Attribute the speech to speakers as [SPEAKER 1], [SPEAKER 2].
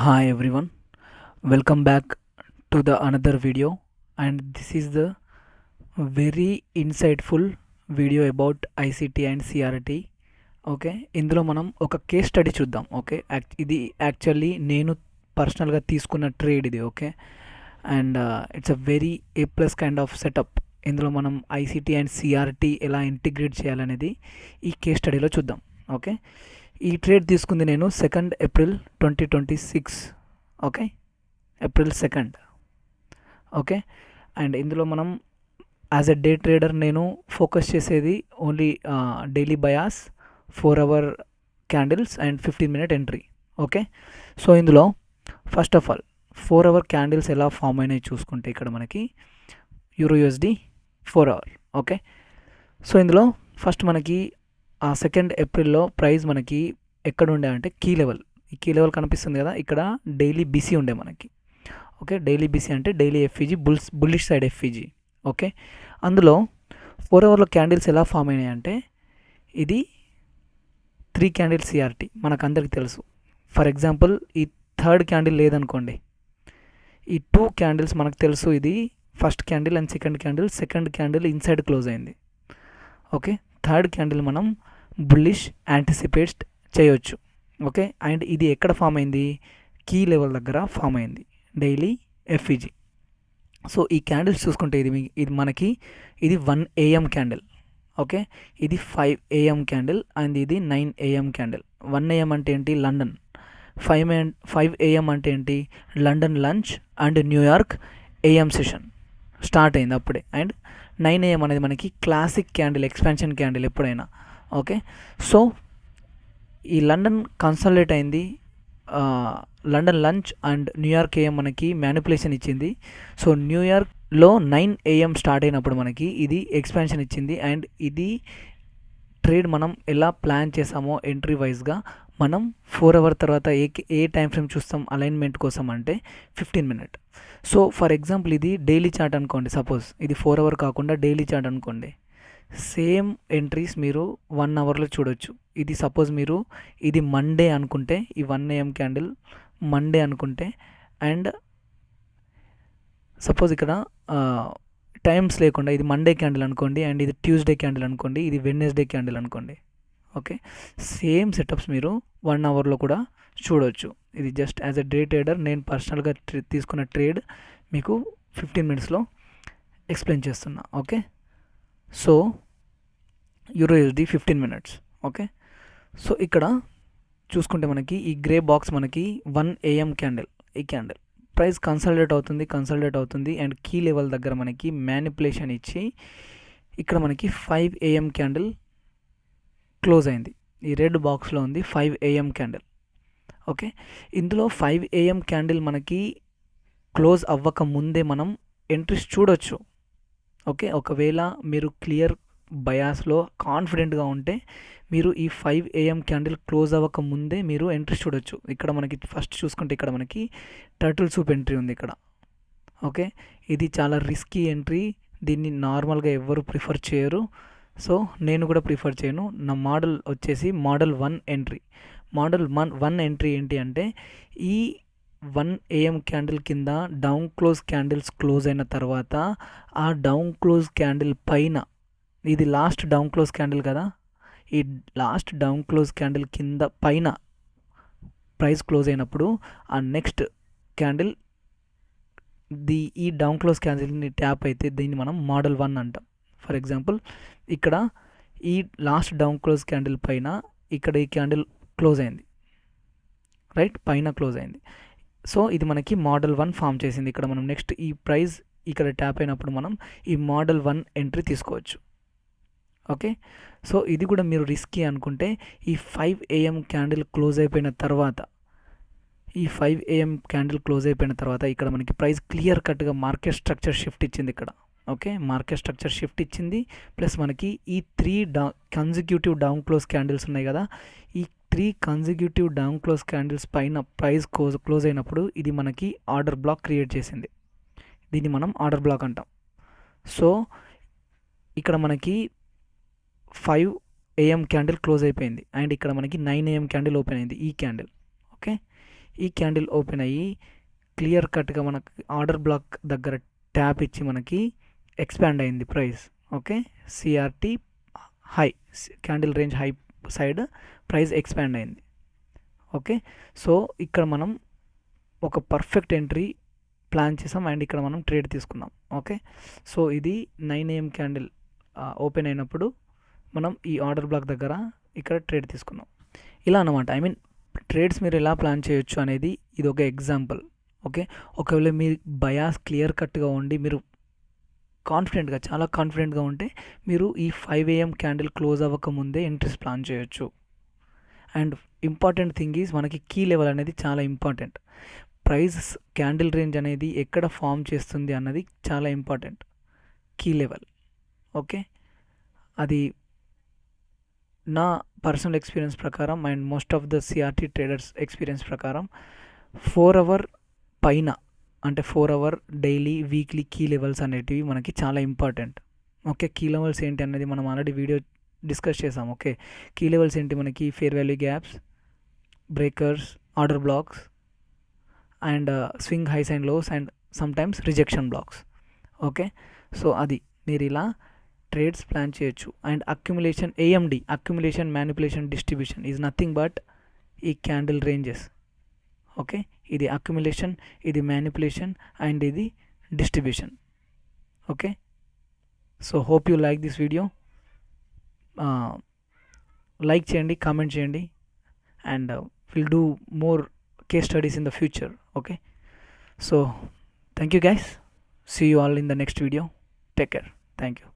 [SPEAKER 1] Hi everyone, welcome back to the another video, and this is the very insightful video about ICT and CRT. Okay, ఇందులో మనం ఒక case study చూద్దాం. Okay, ఇది actually నేను పర్సనల్గా తీసుకున్న ట్రేడ్ ఇది. Okay, and it's a very A plus kind of setup. ఇందులో మనం ఐసీటీ అండ్ సిఆర్టీ ఎలా ఇంటిగ్రేట్ చేయాలనేది ఈ కేస్ స్టడీలో చూద్దాం. ఓకే, ఈ ట్రేడ్ తీసుకుంది నేను 2nd April 2026. Okay, April 2nd. Okay, and ఇందులో మనం యాజ్ ఎ డే ట్రేడర్ నేను ఫోకస్ చేసేది only daily bias, 4 hour candles and 15-minute entry. Okay, so ఇందులో first of all 4 hour candles ఎలా ఫామ్ అయినాయి చూసుకుంటే ఇక్కడ మనకి euro USD 4 hour. Okay, so ఇందులో ఫస్ట్ మనకి 2nd ఏప్రిల్లో ప్రైస్ మనకి ఎక్కడ ఉండే అంటే కీ లెవెల్. ఈ కీ లెవెల్ కనిపిస్తుంది కదా, ఇక్కడ డైలీ బీసీ ఉండే మనకి. ఓకే, డైలీ బీసీ అంటే daily FEG, bullish side FEG. Okay, అందులో 4 అవర్లో క్యాండిల్స్ ఎలా ఫామ్ అయినాయి అంటే ఇది 3 క్యాండిల్స్ సిఆర్టీ మనకు అందరికి తెలుసు. ఫర్ ఎగ్జాంపుల్ ఈ 3rd క్యాండిల్ లేదనుకోండి, ఈ 2 క్యాండిల్స్ మనకు తెలుసు. ఇది first candle and second candle inside close అయింది. ఓకే, 3rd క్యాండిల్ మనం బుల్లిష్ యాంటిసిపేట్ చేయొచ్చు. ఓకే, అండ్ ఇది ఎక్కడ ఫామ్ అయింది? కీ లెవెల్ దగ్గర ఫామ్ అయింది, డైలీ ఎఫ్ఈజీ. సో ఈ క్యాండిల్స్ చూసుకుంటే ఇది మనకి ఇది 1 AM క్యాండిల్. ఓకే, ఇది 5 AM క్యాండిల్ అండ్ ఇది 9 AM క్యాండిల్. 1 AM అంటే ఏంటి? లండన్. 5 AM అంటే ఏంటి? London lunch and New York AM session start అయింది అప్పుడే. అండ్ 9 AM అనేది మనకి క్లాసిక్ క్యాండిల్, ఎక్స్పాన్షన్ క్యాండిల్ ఎప్పుడైనా. ఓకే, సో ఈ లండన్ కన్సల్టేట్ అయింది, London lunch and New York AM మనకి మ్యానిపులేషన్ ఇచ్చింది. సో న్యూయార్క్లో 9 AM స్టార్ట్ అయినప్పుడు మనకి ఇది ఎక్స్పాన్షన్ ఇచ్చింది. అండ్ ఇది ట్రేడ్ మనం ఎలా ప్లాన్ చేసామో ఎంట్రీ వైజ్గా మనం 4 అవర్ తర్వాత ఏ టైం ఫ్రేమ్ చూస్తాం అలైన్మెంట్ కోసం అంటే 15-minute. సో ఫర్ ఎగ్జాంపుల్ ఇది డైలీ చార్ట్ అనుకోండి, సపోజ్ ఇది 4 అవర్ కాకుండా డైలీ చార్ట్ అనుకోండి. సేమ్ ఎంట్రీస్ మీరు 1 అవర్లో చూడొచ్చు. ఇది సపోజ్ మీరు ఇది మండే అనుకుంటే, ఈ 1 AM క్యాండిల్ మండే అనుకుంటే, అండ్ సపోజ్ ఇక్కడ టైమ్స్ లేకుండా ఇది మండే క్యాండిల్ అనుకోండి, అండ్ ఇది ట్యూస్డే క్యాండిల్ అనుకోండి, ఇది వెడ్నెస్డే క్యాండిల్ అనుకోండి. ఓకే, సేమ్ సెటప్స్ మీరు 1 అవర్లో కూడా చూడవచ్చు. ఇది just as a day trader నేను పర్సనల్గా తీసుకున్న ట్రేడ్ మీకు 15 minutesలో ఎక్స్ప్లెయిన్ చేస్తున్నా. Okay, so euro USD 15 minutes. Okay, so ఇక్కడ చూసుకుంటే మనకి ఈ గ్రే బాక్స్ మనకి 1 AM క్యాండిల్. ఈ క్యాండిల్ ప్రైస్ కన్సల్టేట్ అవుతుంది అండ్ కీ లెవెల్ దగ్గర మనకి మ్యానిపులేషన్ ఇచ్చి ఇక్కడ మనకి 5 AM క్యాండిల్ క్లోజ్ అయింది. ఈ రెడ్ బాక్స్లో ఉంది 5 AM క్యాండిల్. ఓకే, ఇందులో 5 AM క్యాండిల్ మనకి క్లోజ్ అవ్వక ముందే మనం ఎంట్రీస్ చూడొచ్చు. ఓకే, ఒకవేళ మీరు క్లియర్ బయాస్లో కాన్ఫిడెంట్గా ఉంటే మీరు ఈ 5 AM క్యాండిల్ క్లోజ్ అవ్వక ముందే మీరు ఎంట్రీ చూడొచ్చు. ఇక్కడ మనకి ఫస్ట్ చూసుకుంటే ఇక్కడ మనకి టర్టిల్ సూప్ ఎంట్రీ ఉంది ఇక్కడ. ఓకే, ఇది చాలా రిస్కీ ఎంట్రీ, దీన్ని నార్మల్గా ఎవ్వరు ప్రిఫర్ చేయరు. సో నేను కూడా ప్రిఫర్ చేయను. నా మోడల్ వచ్చేసి మోడల్ 1 ఎంట్రీ. మోడల్ 1 ఎంట్రీ ఏంటి అంటే ఈ 1 AM క్యాండిల్ కింద డౌన్ క్లోజ్ క్యాండిల్స్ క్లోజ్ అయిన తర్వాత ఆ డౌన్ క్లోజ్ క్యాండిల్ పైన, ఇది లాస్ట్ డౌన్ క్లోజ్ క్యాండిల్ కదా, ఈ లాస్ట్ డౌన్ క్లోజ్ క్యాండిల్ కింద పైన ప్రైస్ క్లోజ్ అయినప్పుడు ఆ నెక్స్ట్ క్యాండిల్ ఈ డౌన్ క్లోజ్ క్యాండిల్ని ట్యాప్ అయితే దీన్ని మనం మోడల్ 1 అంటాం. ఫర్ ఎగ్జాంపుల్ ఇక్కడ ఈ లాస్ట్ డౌన్ క్లోజ్ క్యాండిల్ పైన ఇక్కడ ఈ క్యాండిల్ క్లోజ్ అయింది, రైట్, పైన క్లోజ్ అయింది. సో ఇది మనకి మోడల్ 1 ఫామ్ చేసింది. ఇక్కడ మనం నెక్స్ట్ ఈ ప్రైస్ ఇక్కడ ట్యాప్ అయినప్పుడు మనం ఈ మోడల్ 1 ఎంట్రీ తీసుకోవచ్చు. ఓకే, సో ఇది కూడా మీరు రిస్కీ అనుకుంటే ఈ 5 AM క్యాండిల్ క్లోజ్ అయిపోయిన తర్వాత ఇక్కడ మనకి ప్రైస్ క్లియర్ కట్గా మార్కెట్ స్ట్రక్చర్ షిఫ్ట్ ఇచ్చింది ఇక్కడ. ఓకే, మార్కెట్ స్ట్రక్చర్ షిఫ్ట్ ఇచ్చింది, ప్లస్ మనకి ఈ 3 కన్సిక్యూటివ్ డౌన్ క్లోజ్ క్యాండిల్స్ ఉన్నాయి కదా, ఈ 3 కన్సిక్యూటివ్ డౌన్ క్లోజ్ క్యాండిల్స్ పైన ప్రైస్ క్లోజ్ అయినప్పుడు ఇది మనకి ఆర్డర్ బ్లాక్ క్రియేట్ చేసింది. దీన్ని మనం ఆర్డర్ బ్లాక్ అంటాం. సో ఇక్కడ మనకి 5 AM క్యాండిల్ క్లోజ్ అయిపోయింది అండ్ ఇక్కడ మనకి 9 AM క్యాండిల్ ఓపెన్ అయింది. ఈ క్యాండిల్, ఓకే, ఈ క్యాండిల్ ఓపెన్ అయ్యి క్లియర్ కట్గా మనకి ఆర్డర్ బ్లాక్ దగ్గర ట్యాప్ ఇచ్చి మనకి ఎక్స్పాండ్ అయింది price. Okay, CRT high, candle range high side price expand అయింది. ఓకే, సో ఇక్కడ మనం ఒక పర్ఫెక్ట్ ఎంట్రీ ప్లాన్ చేసాం అండ్ ఇక్కడ మనం ట్రేడ్ తీసుకున్నాం. ఓకే, సో ఇది 9 AM క్యాండిల్ ఓపెన్ అయినప్పుడు మనం ఈ ఆర్డర్ బ్లాక్ దగ్గర ఇక్కడ ట్రేడ్ తీసుకున్నాం. ఇలా అనమాట. ఐ మీన్ ట్రేడ్స్ మీరు ఎలా ప్లాన్ చేయొచ్చు అనేది ఇది ఒక ఎగ్జాంపుల్. ఓకే, ఒకవేళ మీ బయాస్ క్లియర్ కట్గా ఉండి మీరు కాన్ఫిడెంట్గా, చాలా కాన్ఫిడెంట్గా ఉంటే మీరు ఈ 5 AM క్యాండిల్ క్లోజ్ అవ్వక ముందే ఎంట్రీస్ ప్లాన్ చేయొచ్చు. అండ్ ఇంపార్టెంట్ థింగ్ ఈజ్ మనకి కీ లెవెల్ అనేది చాలా ఇంపార్టెంట్. ప్రైస్ క్యాండిల్ రేంజ్ అనేది ఎక్కడ ఫామ్ చేస్తుంది అన్నది చాలా ఇంపార్టెంట్, కీ లెవెల్. ఓకే, అది నా పర్సనల్ ఎక్స్పీరియన్స్ ప్రకారం and most of the CRT traders experience ప్రకారం 4 hour పైన, అంటే 4 hour daily weekly key levels అనేటివి మనకి చాలా ఇంపార్టెంట్. ఓకే, కీ లెవెల్స్ ఏంటి అనేది మనం ఆల్రెడీ వీడియో డిస్కస్ చేసాం. ఓకే, కీ లెవెల్స్ ఏంటి మనకి fair value gaps, breakers, order blocks and swing highs and lows and sometimes rejection blocks. Okay, so అది మీరు ఇలా ట్రేడ్స్ ప్లాన్ చేయొచ్చు. And accumulation, AMD, accumulation manipulation distribution is nothing but ఈ candle ranges. Okay, ఇది accumulation, ఇది manipulation and ఇది distribution. Okay, so hope you like this video. Like చేయండి, comment చేయండి and will do more case studies in the future. Okay, so thank you guys, see you all in the next video. Take care, thank you.